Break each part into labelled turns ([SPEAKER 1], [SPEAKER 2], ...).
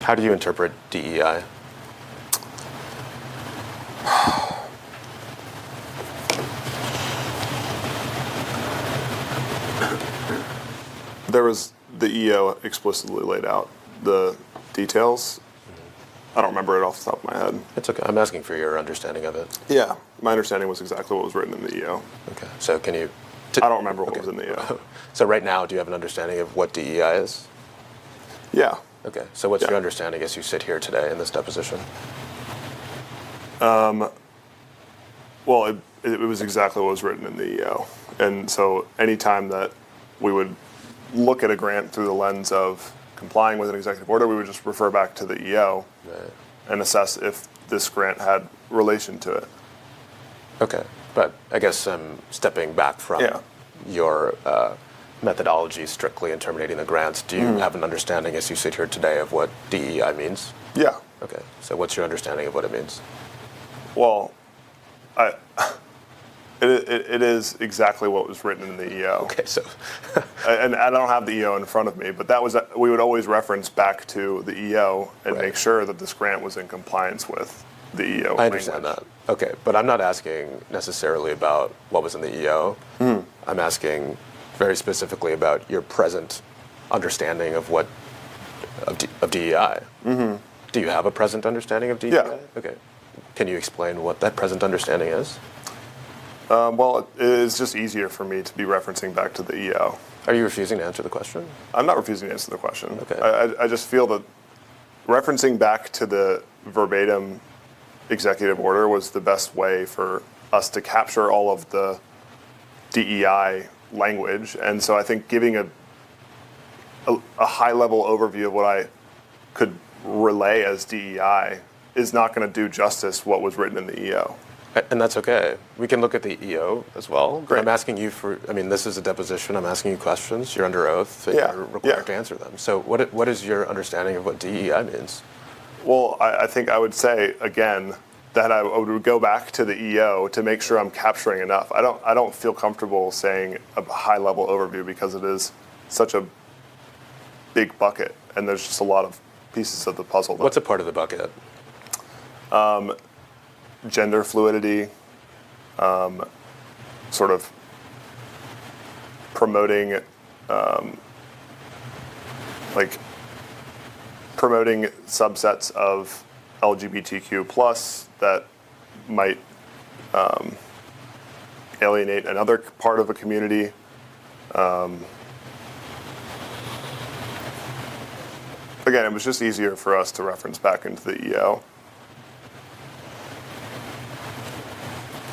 [SPEAKER 1] How do you interpret DEI?
[SPEAKER 2] There was the EO explicitly laid out the details. I don't remember it off the top of my head.
[SPEAKER 1] It's okay. I'm asking for your understanding of it.
[SPEAKER 2] Yeah, my understanding was exactly what was written in the EO.
[SPEAKER 1] Okay. So can you...
[SPEAKER 2] I don't remember what was in the EO.
[SPEAKER 1] So right now, do you have an understanding of what DEI is?
[SPEAKER 2] Yeah.
[SPEAKER 1] Okay. So what's
[SPEAKER 2] Yeah.
[SPEAKER 1] your understanding as you sit here today in this deposition?
[SPEAKER 2] Well, it was exactly what was written in the EO. And so anytime that we would look at a grant through the lens of complying with an executive order, we would just refer back to the EO and assess if this grant had relation to it.
[SPEAKER 1] Okay. But I guess I'm stepping back from your methodology strictly in terminating the grants. Do you have an understanding as you sit here today of what DEI means?
[SPEAKER 2] Yeah.
[SPEAKER 1] Okay. So what's your understanding of what it means?
[SPEAKER 2] Well, it is exactly what was written in the EO.
[SPEAKER 1] Okay, so...
[SPEAKER 2] And I don't have the EO in front of me, but that was we would always reference back to the EO and make sure that this grant was in compliance with the EO.
[SPEAKER 1] I understand that. Okay, but I'm not asking necessarily about what was in the EO. I'm asking very specifically about your present understanding of what of DEI. Do you have a present understanding of DEI?
[SPEAKER 2] Yeah.
[SPEAKER 1] Okay. Can you explain what that present understanding is?
[SPEAKER 2] Well, it's just easier for me to be referencing back to the EO.
[SPEAKER 1] Are you refusing to answer the question?
[SPEAKER 2] I'm not refusing to answer the question.
[SPEAKER 1] Okay.
[SPEAKER 2] I just feel that referencing back to the verbatim executive order was the best way for us to capture all of the DEI language. And so I think giving a high-level overview of what I could relay as DEI is not going to do justice what was written in the EO.
[SPEAKER 1] And that's okay. We can look at the EO as well.
[SPEAKER 2] Great.
[SPEAKER 1] I'm asking you for, I mean, this is a deposition. I'm asking you questions. You're under oath. And you're required to answer them. So what is your understanding of what DEI means?
[SPEAKER 2] Well, I think I would say, again, that I would go back to the EO to make sure I'm capturing enough. I don't feel comfortable saying a high-level overview because it is such a big bucket, and there's just a lot of pieces of the puzzle.
[SPEAKER 1] What's a part of the bucket?
[SPEAKER 2] Gender fluidity, sort of promoting, promoting subsets of LGBTQ plus that might alienate another part of a community. Again, it was just easier for us to reference back into the EO.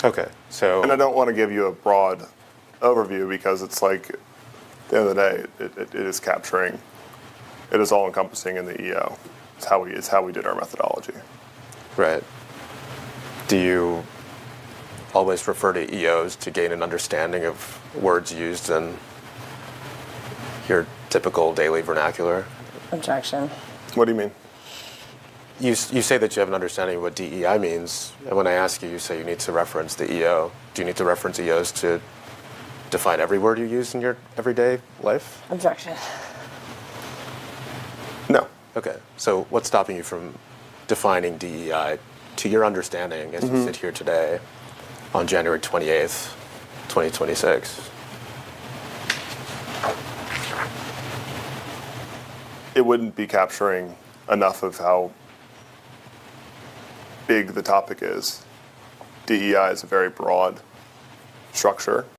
[SPEAKER 1] Okay, so...
[SPEAKER 2] And I don't want to give you a broad overview because it's like, at the end of the day, it is capturing, it is all encompassing in the EO. It's how we did our methodology.
[SPEAKER 1] Right. Do you always refer to EOs to gain an understanding of words used in your typical daily vernacular?
[SPEAKER 3] Objection.
[SPEAKER 2] What do you mean?
[SPEAKER 1] You say that you have an understanding of what DEI means, and when I ask you, you say you need to reference the EO. Do you need to reference EOs to define every word you use in your everyday life?
[SPEAKER 3] Objection.
[SPEAKER 2] No.
[SPEAKER 1] Okay, so what's stopping you from defining DEI to your understanding as you sit here today on January 28th, 2026?
[SPEAKER 2] It wouldn't be capturing enough of how big the topic is. DEI is a very broad structure.